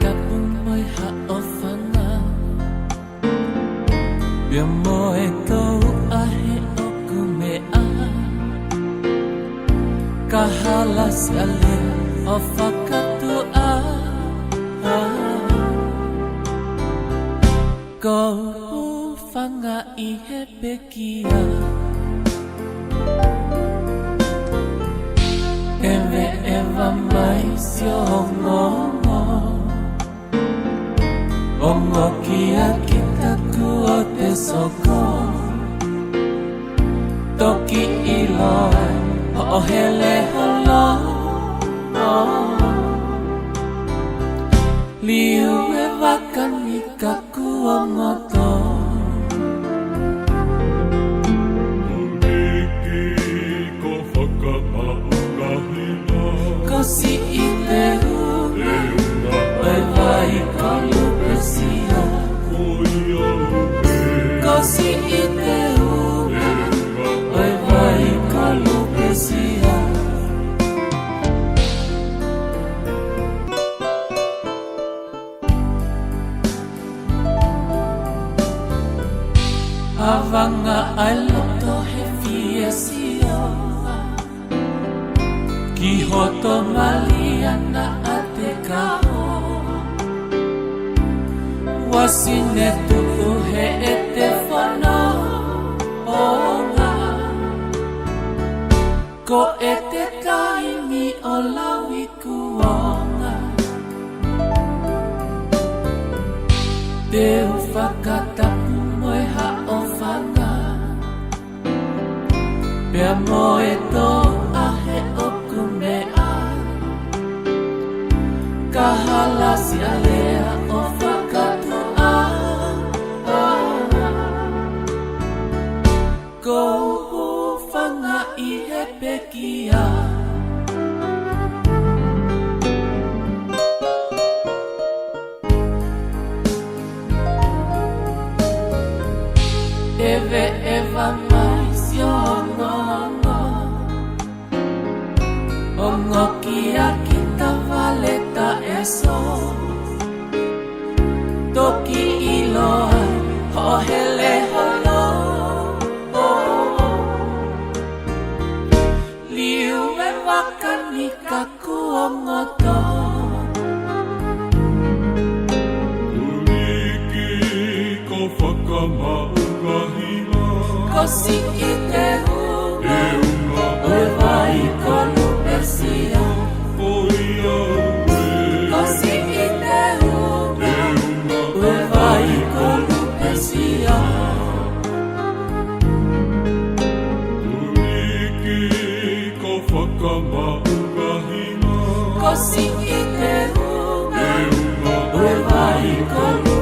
whakatapumoy haofanga Pia moe tou ahe o kumea Kahala si ale o whakatua Ko whanga I he pekia Ewe ewa mai si o ngongo Ongo kia kita kua te soko Toki iloa o hele holo Liu e wakani ka kua ngoto Si ite una Oi vai kalu presia Kosi ite una Oi vai kalu presia Avanga ai loto he fiesia Kihoto maliana ate kaho Wasine tuku he ete fono Ola Ko ete kaimi o lawi kuonga Te ufakatapu moe haofanga Pea moe to ahe o Kahala si alea o whakatua Ko whanga I he pekia Ewe ewa mai si o ngongo Ongo kia kita valeta eso Toki iloa ho hele holo Liu e wakani ka kua ngoto Uniki ko whakamauahima Ko si ite una Oe vai kolu persia Ko si ite una Oe vai kolu persia Uniki ko whakamauahima Ko si ite una Oe vai kolu